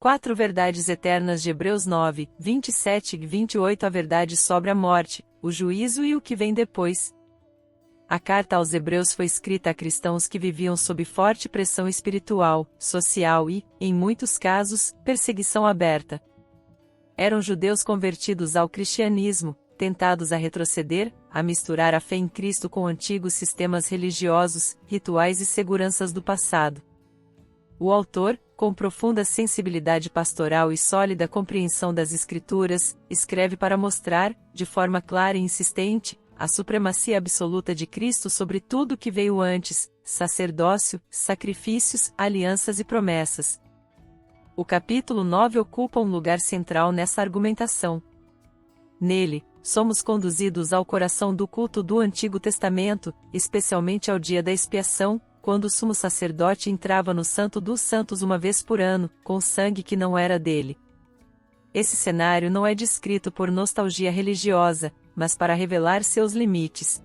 Quatro verdades eternas de Hebreus 9, 27 e 28. A verdade sobre a morte, o juízo e o que vem depois. A carta aos Hebreus foi escrita a cristãos que viviam sob forte pressão espiritual, social e, em muitos casos, perseguição aberta. Eram judeus convertidos ao cristianismo, tentados a retroceder, a misturar a fé em Cristo com antigos sistemas religiosos, rituais e seguranças do passado. O autor, com profunda sensibilidade pastoral e sólida compreensão das Escrituras, escreve para mostrar, de forma clara e insistente, a supremacia absoluta de Cristo sobre tudo que veio antes: sacerdócio, sacrifícios, alianças e promessas. O capítulo 9 ocupa um lugar central nessa argumentação. Nele, somos conduzidos ao coração do culto do Antigo Testamento, especialmente ao dia da expiação, quando o sumo sacerdote entrava no Santo dos Santos uma vez por ano, com sangue que não era dele. Esse cenário não é descrito por nostalgia religiosa, mas para revelar seus limites.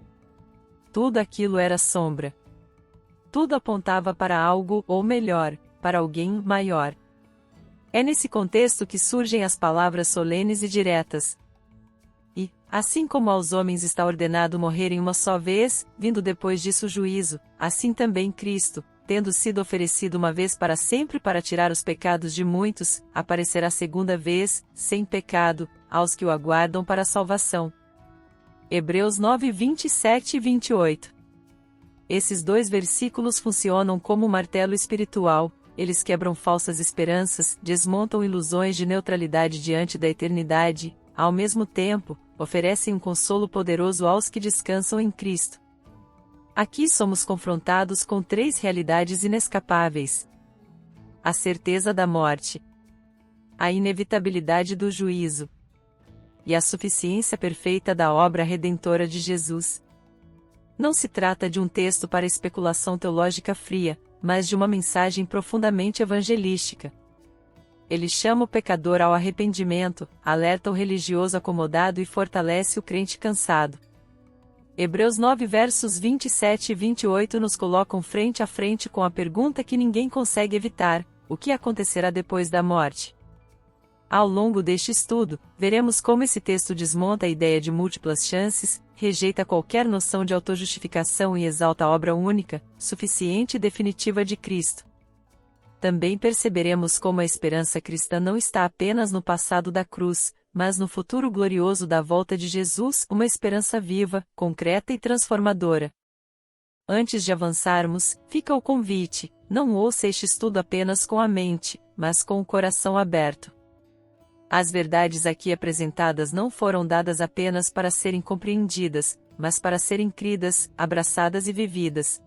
Tudo aquilo era sombra. Tudo apontava para algo, ou melhor, para alguém maior. É nesse contexto que surgem as palavras solenes e diretas. E, assim como aos homens está ordenado morrerem uma só vez, vindo depois disso o juízo, assim também Cristo, tendo sido oferecido uma vez para sempre para tirar os pecados de muitos, aparecerá segunda vez, sem pecado, aos que o aguardam para a salvação. Hebreus 9, 27 e 28. Esses dois versículos funcionam como um martelo espiritual. Eles quebram falsas esperanças, desmontam ilusões de neutralidade diante da eternidade, ao mesmo tempo, oferecem um consolo poderoso aos que descansam em Cristo. Aqui somos confrontados com três realidades inescapáveis: a certeza da morte, a inevitabilidade do juízo e a suficiência perfeita da obra redentora de Jesus. Não se trata de um texto para especulação teológica fria, mas de uma mensagem profundamente evangelística. Ele chama o pecador ao arrependimento, alerta o religioso acomodado e fortalece o crente cansado. Hebreus 9 versos 27 e 28 nos colocam frente a frente com a pergunta que ninguém consegue evitar: o que acontecerá depois da morte? Ao longo deste estudo, veremos como esse texto desmonta a ideia de múltiplas chances, rejeita qualquer noção de autojustificação e exalta a obra única, suficiente e definitiva de Cristo. Também perceberemos como a esperança cristã não está apenas no passado da cruz, mas no futuro glorioso da volta de Jesus, uma esperança viva, concreta e transformadora. Antes de avançarmos, fica o convite: não ouça este estudo apenas com a mente, mas com o coração aberto. As verdades aqui apresentadas não foram dadas apenas para serem compreendidas, mas para serem cridas, abraçadas e vividas.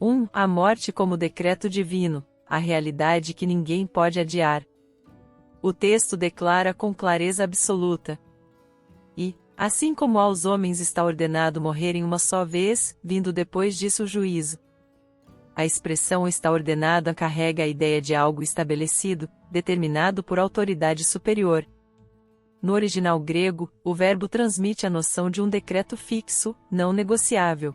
1. A morte como decreto divino, a realidade que ninguém pode adiar. O texto declara com clareza absoluta: e, assim como aos homens está ordenado morrerem uma só vez, vindo depois disso o juízo. A expressão está ordenada carrega a ideia de algo estabelecido, determinado por autoridade superior. No original grego, o verbo transmite a noção de um decreto fixo, não negociável.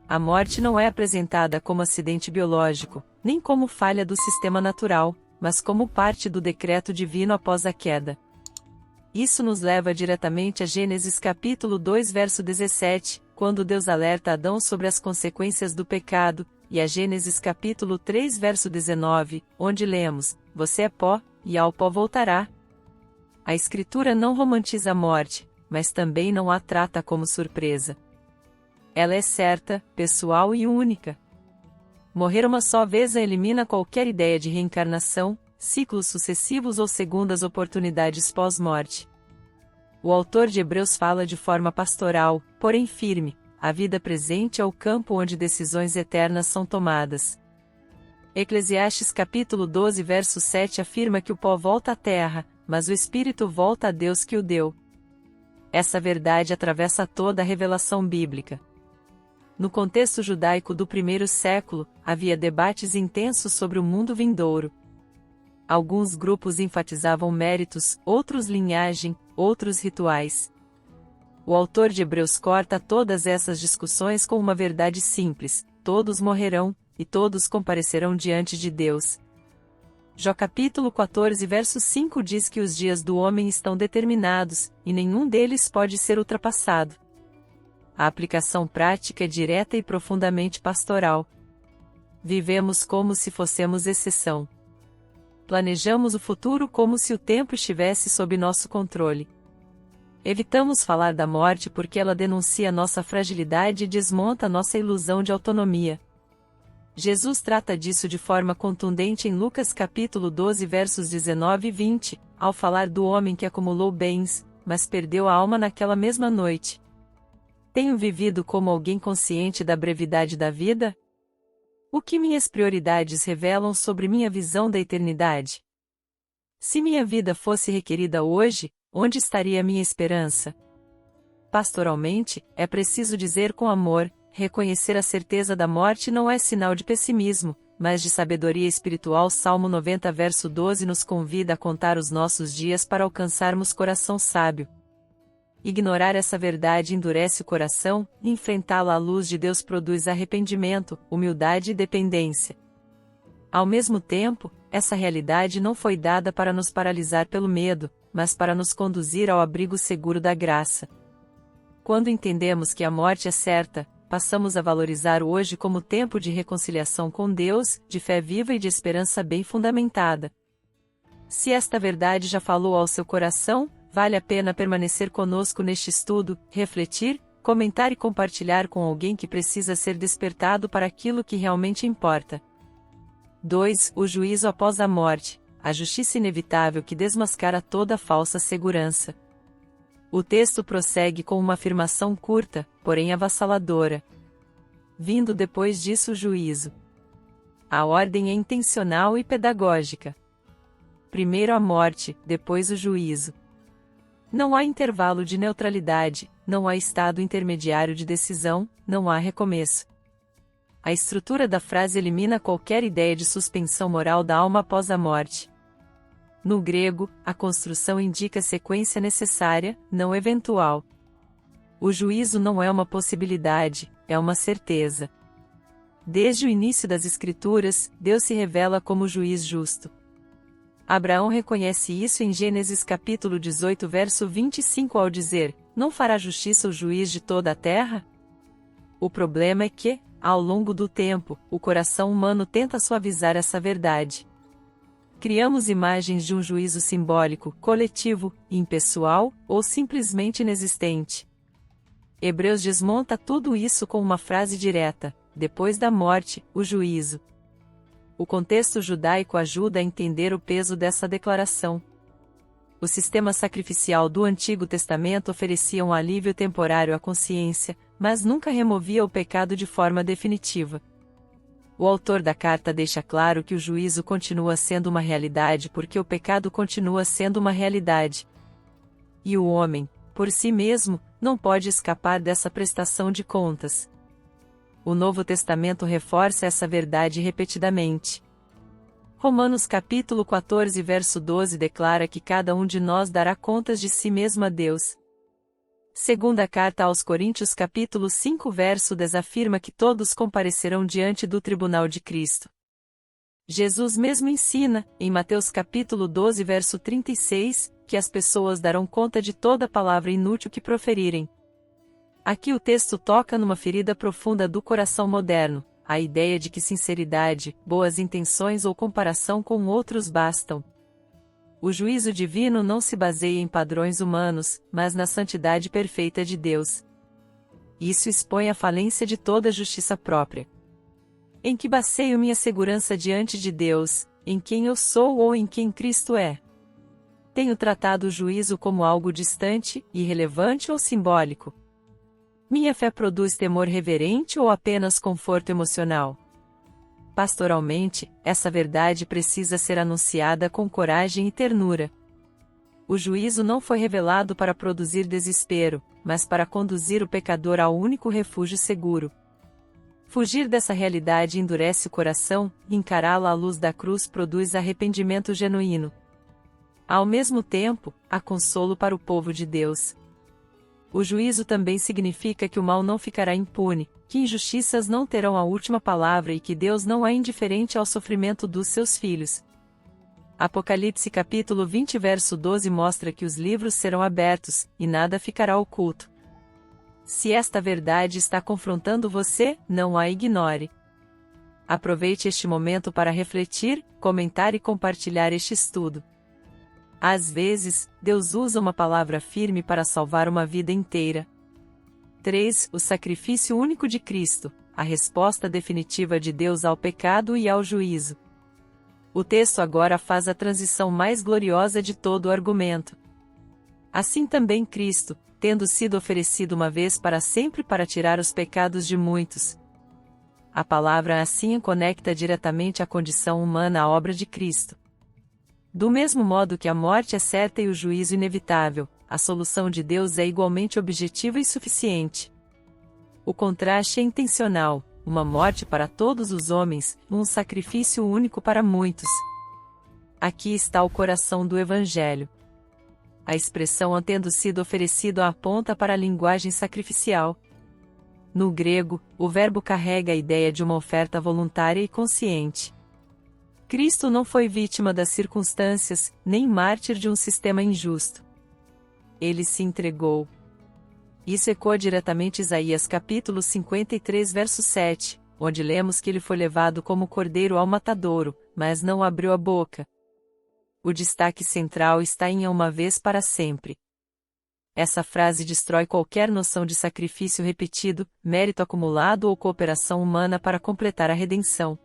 A morte não é apresentada como acidente biológico, nem como falha do sistema natural, mas como parte do decreto divino após a queda. Isso nos leva diretamente a Gênesis capítulo 2 verso 17, quando Deus alerta Adão sobre as consequências do pecado, e a Gênesis capítulo 3 verso 19, onde lemos: você é pó, e ao pó voltará. A Escritura não romantiza a morte, mas também não a trata como surpresa. Ela é certa, pessoal e única. Morrer uma só vez elimina qualquer ideia de reencarnação, ciclos sucessivos ou segundas oportunidades pós-morte. O autor de Hebreus fala de forma pastoral, porém firme: a vida presente é o campo onde decisões eternas são tomadas. Eclesiastes capítulo 12 verso 7 afirma que o pó volta à terra, mas o espírito volta a Deus que o deu. Essa verdade atravessa toda a revelação bíblica. No contexto judaico do primeiro século, havia debates intensos sobre o mundo vindouro. Alguns grupos enfatizavam méritos, outros linhagem, outros rituais. O autor de Hebreus corta todas essas discussões com uma verdade simples: todos morrerão, e todos comparecerão diante de Deus. Jó capítulo 14 verso 5 diz que os dias do homem estão determinados, e nenhum deles pode ser ultrapassado. A aplicação prática é direta e profundamente pastoral. Vivemos como se fossemos exceção. Planejamos o futuro como se o tempo estivesse sob nosso controle. Evitamos falar da morte porque ela denuncia nossa fragilidade e desmonta nossa ilusão de autonomia. Jesus trata disso de forma contundente em Lucas capítulo 12 versos 19 e 20, ao falar do homem que acumulou bens, mas perdeu a alma naquela mesma noite. Tenho vivido como alguém consciente da brevidade da vida? O que minhas prioridades revelam sobre minha visão da eternidade? Se minha vida fosse requerida hoje, onde estaria minha esperança? Pastoralmente, é preciso dizer com amor, reconhecer a certeza da morte não é sinal de pessimismo, mas de sabedoria espiritual. Salmo 90 verso 12 nos convida a contar os nossos dias para alcançarmos coração sábio. Ignorar essa verdade endurece o coração, e enfrentá-la à luz de Deus produz arrependimento, humildade e dependência. Ao mesmo tempo, essa realidade não foi dada para nos paralisar pelo medo, mas para nos conduzir ao abrigo seguro da graça. Quando entendemos que a morte é certa, passamos a valorizar o hoje como tempo de reconciliação com Deus, de fé viva e de esperança bem fundamentada. Se esta verdade já falou ao seu coração, vale a pena permanecer conosco neste estudo, refletir, comentar e compartilhar com alguém que precisa ser despertado para aquilo que realmente importa. 2. O juízo após a morte, a justiça inevitável que desmascara toda falsa segurança. O texto prossegue com uma afirmação curta, porém avassaladora. Vindo depois disso o juízo. A ordem é intencional e pedagógica. Primeiro a morte, depois o juízo. Não há intervalo de neutralidade, não há estado intermediário de decisão, não há recomeço. A estrutura da frase elimina qualquer ideia de suspensão moral da alma após a morte. No grego, a construção indica sequência necessária, não eventual. O juízo não é uma possibilidade, é uma certeza. Desde o início das Escrituras, Deus se revela como juiz justo. Abraão reconhece isso em Gênesis capítulo 18 verso 25 ao dizer, não fará justiça o juiz de toda a terra? O problema é que, ao longo do tempo, o coração humano tenta suavizar essa verdade. Criamos imagens de um juízo simbólico, coletivo, impessoal, ou simplesmente inexistente. Hebreus desmonta tudo isso com uma frase direta, depois da morte, o juízo. O contexto judaico ajuda a entender o peso dessa declaração. O sistema sacrificial do Antigo Testamento oferecia um alívio temporário à consciência, mas nunca removia o pecado de forma definitiva. O autor da carta deixa claro que o juízo continua sendo uma realidade porque o pecado continua sendo uma realidade. E o homem, por si mesmo, não pode escapar dessa prestação de contas. O Novo Testamento reforça essa verdade repetidamente. Romanos capítulo 14 verso 12 declara que cada um de nós dará contas de si mesmo a Deus. Segunda carta aos Coríntios capítulo 5 verso 10 afirma que todos comparecerão diante do tribunal de Cristo. Jesus mesmo ensina, em Mateus capítulo 12 verso 36, que as pessoas darão conta de toda palavra inútil que proferirem. Aqui o texto toca numa ferida profunda do coração moderno, a ideia de que sinceridade, boas intenções ou comparação com outros bastam. O juízo divino não se baseia em padrões humanos, mas na santidade perfeita de Deus. Isso expõe a falência de toda justiça própria. Em que baseio minha segurança diante de Deus, em quem eu sou ou em quem Cristo é? Tenho tratado o juízo como algo distante, irrelevante ou simbólico? Minha fé produz temor reverente ou apenas conforto emocional? Pastoralmente, essa verdade precisa ser anunciada com coragem e ternura. O juízo não foi revelado para produzir desespero, mas para conduzir o pecador ao único refúgio seguro. Fugir dessa realidade endurece o coração, e encará-la à luz da cruz produz arrependimento genuíno. Ao mesmo tempo, há consolo para o povo de Deus. O juízo também significa que o mal não ficará impune, que injustiças não terão a última palavra e que Deus não é indiferente ao sofrimento dos seus filhos. Apocalipse capítulo 20 verso 12 mostra que os livros serão abertos, e nada ficará oculto. Se esta verdade está confrontando você, não a ignore. Aproveite este momento para refletir, comentar e compartilhar este estudo. Às vezes, Deus usa uma palavra firme para salvar uma vida inteira. 3. O sacrifício único de Cristo, a resposta definitiva de Deus ao pecado e ao juízo. O texto agora faz a transição mais gloriosa de todo o argumento. Assim também Cristo, tendo sido oferecido uma vez para sempre para tirar os pecados de muitos. A palavra assim conecta diretamente a condição humana à obra de Cristo. Do mesmo modo que a morte é certa e o juízo inevitável, a solução de Deus é igualmente objetiva e suficiente. O contraste é intencional, uma morte para todos os homens, um sacrifício único para muitos. Aqui está o coração do Evangelho. A expressão tendo sido oferecido aponta para a linguagem sacrificial. No grego, o verbo carrega a ideia de uma oferta voluntária e consciente. Cristo não foi vítima das circunstâncias, nem mártir de um sistema injusto. Ele se entregou. Isso ecoa diretamente Isaías capítulo 53 verso 7, onde lemos que ele foi levado como cordeiro ao matadouro, mas não abriu a boca. O destaque central está em uma vez para sempre. Essa frase destrói qualquer noção de sacrifício repetido, mérito acumulado ou cooperação humana para completar a redenção.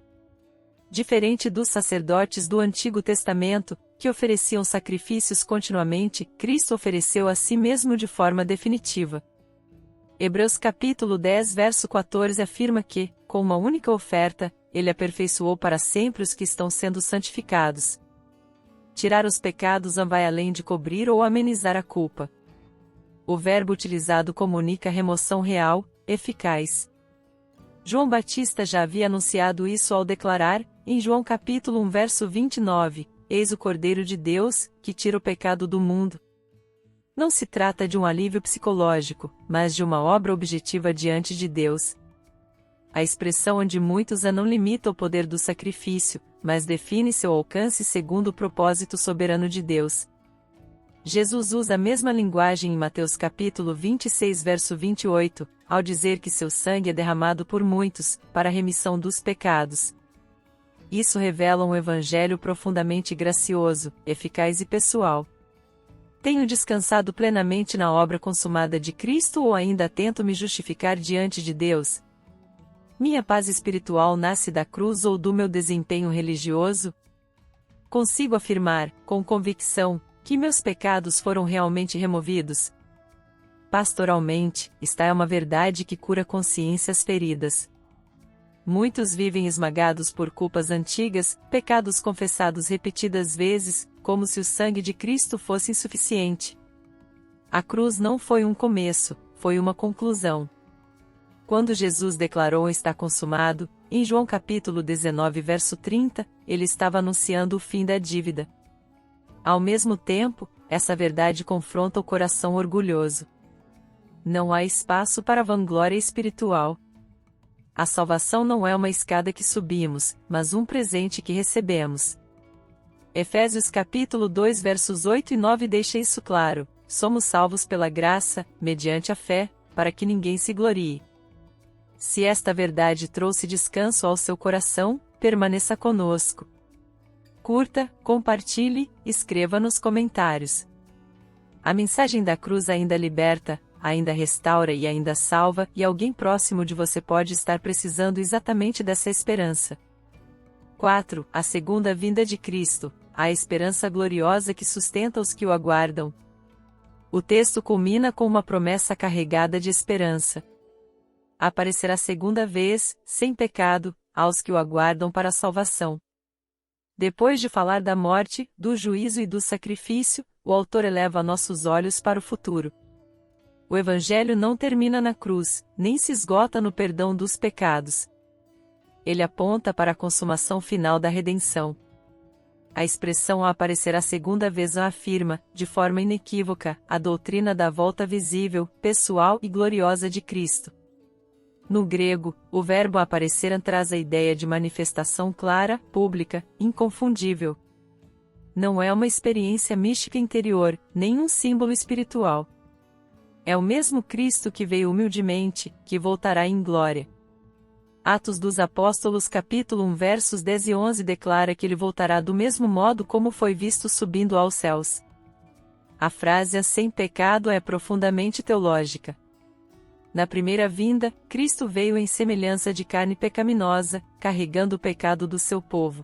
Diferente dos sacerdotes do Antigo Testamento, que ofereciam sacrifícios continuamente, Cristo ofereceu a si mesmo de forma definitiva. Hebreus capítulo 10 verso 14 afirma que, com uma única oferta, ele aperfeiçoou para sempre os que estão sendo santificados. Tirar os pecados vai além de cobrir ou amenizar a culpa. O verbo utilizado comunica remoção real, eficaz. João Batista já havia anunciado isso ao declarar, em João capítulo 1 verso 29, Eis o Cordeiro de Deus, que tira o pecado do mundo. Não se trata de um alívio psicológico, mas de uma obra objetiva diante de Deus. A expressão onde muitos não limita o poder do sacrifício, mas define seu alcance segundo o propósito soberano de Deus. Jesus usa a mesma linguagem em Mateus capítulo 26 verso 28, ao dizer que seu sangue é derramado por muitos, para a remissão dos pecados. Isso revela um evangelho profundamente gracioso, eficaz e pessoal. Tenho descansado plenamente na obra consumada de Cristo ou ainda tento me justificar diante de Deus? Minha paz espiritual nasce da cruz ou do meu desempenho religioso? Consigo afirmar, com convicção, que meus pecados foram realmente removidos? Pastoralmente, esta é uma verdade que cura consciências feridas. Muitos vivem esmagados por culpas antigas, pecados confessados repetidas vezes, como se o sangue de Cristo fosse insuficiente. A cruz não foi um começo, foi uma conclusão. Quando Jesus declarou está consumado, em João capítulo 19 verso 30, ele estava anunciando o fim da dívida. Ao mesmo tempo, essa verdade confronta o coração orgulhoso. Não há espaço para vanglória espiritual. A salvação não é uma escada que subimos, mas um presente que recebemos. Efésios capítulo 2 versos 8 e 9 deixa isso claro, somos salvos pela graça, mediante a fé, para que ninguém se glorie. Se esta verdade trouxe descanso ao seu coração, permaneça conosco. Curta, compartilhe, escreva nos comentários. A mensagem da cruz ainda liberta, ainda restaura e ainda salva, e alguém próximo de você pode estar precisando exatamente dessa esperança. 4. A segunda vinda de Cristo, a esperança gloriosa que sustenta os que o aguardam. O texto culmina com uma promessa carregada de esperança. Aparecerá segunda vez, sem pecado, aos que o aguardam para a salvação. Depois de falar da morte, do juízo e do sacrifício, o autor eleva nossos olhos para o futuro. O Evangelho não termina na cruz, nem se esgota no perdão dos pecados. Ele aponta para a consumação final da redenção. A expressão aparecerá segunda vez afirma, de forma inequívoca, a doutrina da volta visível, pessoal e gloriosa de Cristo. No grego, o verbo aparecer traz a ideia de manifestação clara, pública, inconfundível. não é uma experiência mística interior, nem um símbolo espiritual. É o mesmo Cristo que veio humildemente, que voltará em glória. Atos dos Apóstolos capítulo 1 versos 10 e 11 declara que ele voltará do mesmo modo como foi visto subindo aos céus. A frase sem pecado é profundamente teológica. Na primeira vinda, Cristo veio em semelhança de carne pecaminosa, carregando o pecado do seu povo.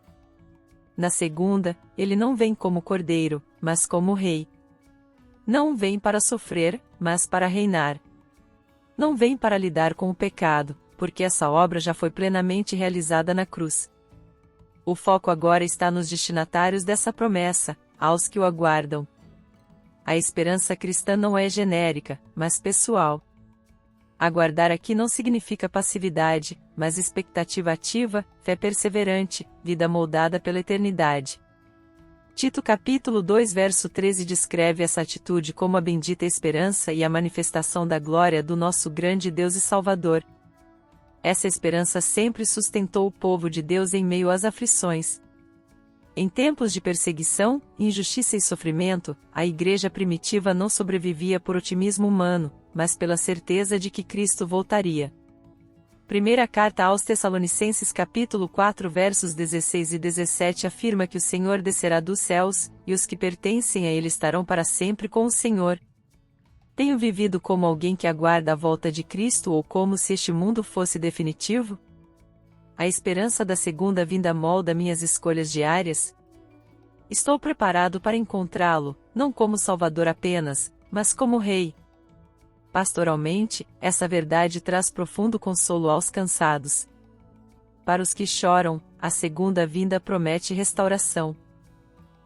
Na segunda, ele não vem como cordeiro, mas como rei. Não vem para sofrer, mas para reinar. Não vem para lidar com o pecado, porque essa obra já foi plenamente realizada na cruz. O foco agora está nos destinatários dessa promessa, aos que o aguardam. A esperança cristã não é genérica, mas pessoal. Aguardar aqui não significa passividade, mas expectativa ativa, fé perseverante, vida moldada pela eternidade. Tito capítulo 2 verso 13 descreve essa atitude como a bendita esperança e a manifestação da glória do nosso grande Deus e Salvador. Essa esperança sempre sustentou o povo de Deus em meio às aflições. Em tempos de perseguição, injustiça e sofrimento, a igreja primitiva não sobrevivia por otimismo humano, mas pela certeza de que Cristo voltaria. Primeira carta aos Tessalonicenses capítulo 4 versos 16 e 17 afirma que o Senhor descerá dos céus, e os que pertencem a ele estarão para sempre com o Senhor. Tenho vivido como alguém que aguarda a volta de Cristo ou como se este mundo fosse definitivo? A esperança da segunda vinda molda minhas escolhas diárias? Estou preparado para encontrá-lo, não como Salvador apenas, mas como Rei. Pastoralmente, essa verdade traz profundo consolo aos cansados. Para os que choram, a segunda vinda promete restauração.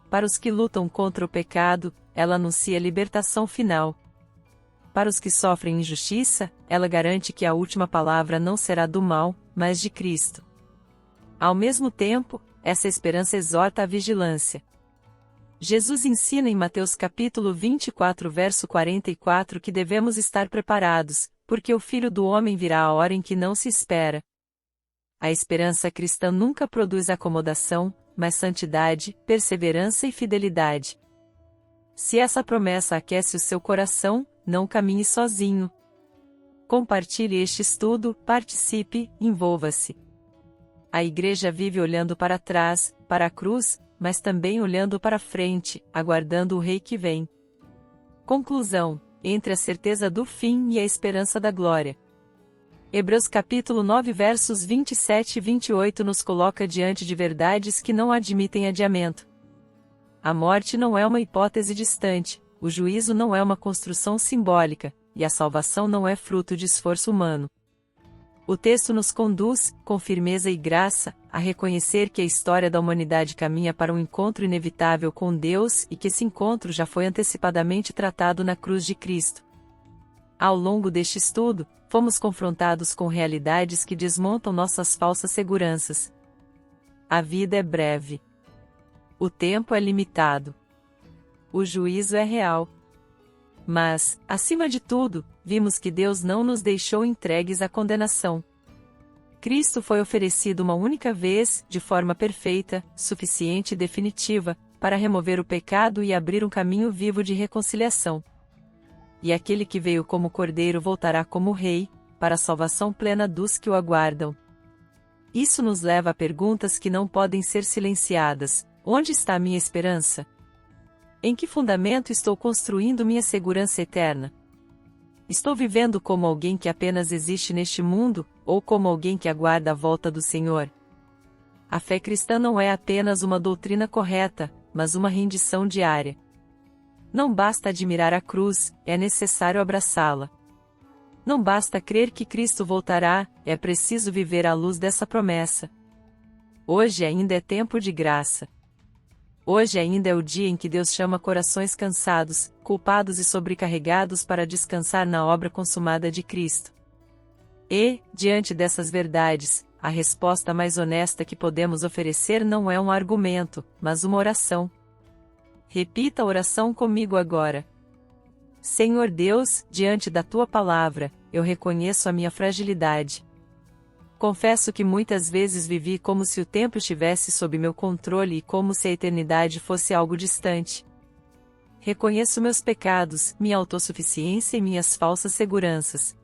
Para os que lutam contra o pecado, ela anuncia libertação final. Para os que sofrem injustiça, ela garante que a última palavra não será do mal, mas de Cristo. Ao mesmo tempo, essa esperança exorta a vigilância. Jesus ensina em Mateus capítulo 24 verso 44 que devemos estar preparados, porque o Filho do Homem virá a hora em que não se espera. A esperança cristã nunca produz acomodação, mas santidade, perseverança e fidelidade. Se essa promessa aquece o seu coração, não caminhe sozinho. Compartilhe este estudo, participe, envolva-se. A igreja vive olhando para trás, para a cruz, mas também olhando para frente, aguardando o Rei que vem. Conclusão: entre a certeza do fim e a esperança da glória. Hebreus capítulo 9 versos 27 e 28 nos coloca diante de verdades que não admitem adiamento. A morte não é uma hipótese distante, o juízo não é uma construção simbólica, e a salvação não é fruto de esforço humano. O texto nos conduz, com firmeza e graça, a reconhecer que a história da humanidade caminha para um encontro inevitável com Deus e que esse encontro já foi antecipadamente tratado na cruz de Cristo. Ao longo deste estudo, fomos confrontados com realidades que desmontam nossas falsas seguranças. A vida é breve. O tempo é limitado. O juízo é real. Mas, acima de tudo, vimos que Deus não nos deixou entregues à condenação. Cristo foi oferecido uma única vez, de forma perfeita, suficiente e definitiva, para remover o pecado e abrir um caminho vivo de reconciliação. E aquele que veio como Cordeiro voltará como Rei, para a salvação plena dos que o aguardam. Isso nos leva a perguntas que não podem ser silenciadas: onde está a minha esperança? Em que fundamento estou construindo minha segurança eterna? Estou vivendo como alguém que apenas existe neste mundo, ou como alguém que aguarda a volta do Senhor? A fé cristã não é apenas uma doutrina correta, mas uma rendição diária. Não basta admirar a cruz, é necessário abraçá-la. Não basta crer que Cristo voltará, é preciso viver à luz dessa promessa. Hoje ainda é tempo de graça. Hoje ainda é o dia em que Deus chama corações cansados, culpados e sobrecarregados para descansar na obra consumada de Cristo. E, diante dessas verdades, a resposta mais honesta que podemos oferecer não é um argumento, mas uma oração. Repita a oração comigo agora. Senhor Deus, diante da Tua palavra, eu reconheço a minha fragilidade. Confesso que muitas vezes vivi como se o tempo estivesse sob meu controle e como se a eternidade fosse algo distante. Reconheço meus pecados, minha autossuficiência e minhas falsas seguranças.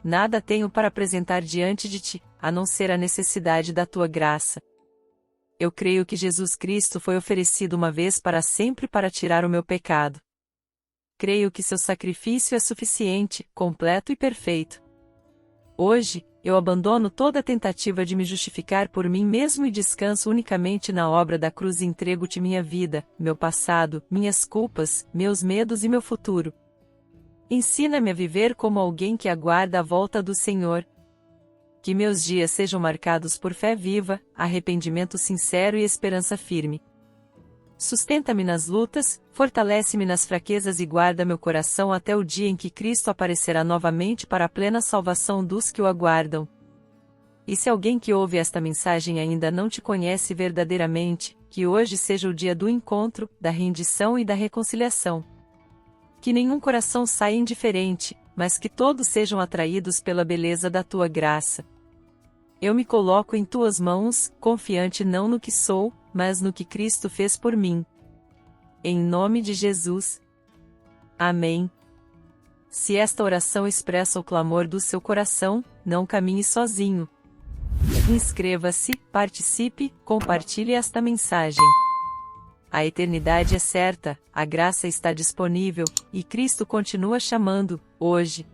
Nada tenho para apresentar diante de ti, a não ser a necessidade da tua graça. Eu creio que Jesus Cristo foi oferecido uma vez para sempre para tirar o meu pecado. Creio que seu sacrifício é suficiente, completo e perfeito. Hoje, eu abandono toda tentativa de me justificar por mim mesmo e descanso unicamente na obra da cruz e entrego-te minha vida, meu passado, minhas culpas, meus medos e meu futuro. Ensina-me a viver como alguém que aguarda a volta do Senhor. Que meus dias sejam marcados por fé viva, arrependimento sincero e esperança firme. Sustenta-me nas lutas, fortalece-me nas fraquezas e guarda meu coração até o dia em que Cristo aparecerá novamente para a plena salvação dos que o aguardam. E se alguém que ouve esta mensagem ainda não te conhece verdadeiramente, que hoje seja o dia do encontro, da rendição e da reconciliação. Que nenhum coração saia indiferente, mas que todos sejam atraídos pela beleza da tua graça. Eu me coloco em tuas mãos, confiante não no que sou, mas no que Cristo fez por mim. Em nome de Jesus. Amém. Se esta oração expressa o clamor do seu coração, não caminhe sozinho. Inscreva-se, participe, compartilhe esta mensagem. A eternidade é certa, a graça está disponível, e Cristo continua chamando, hoje.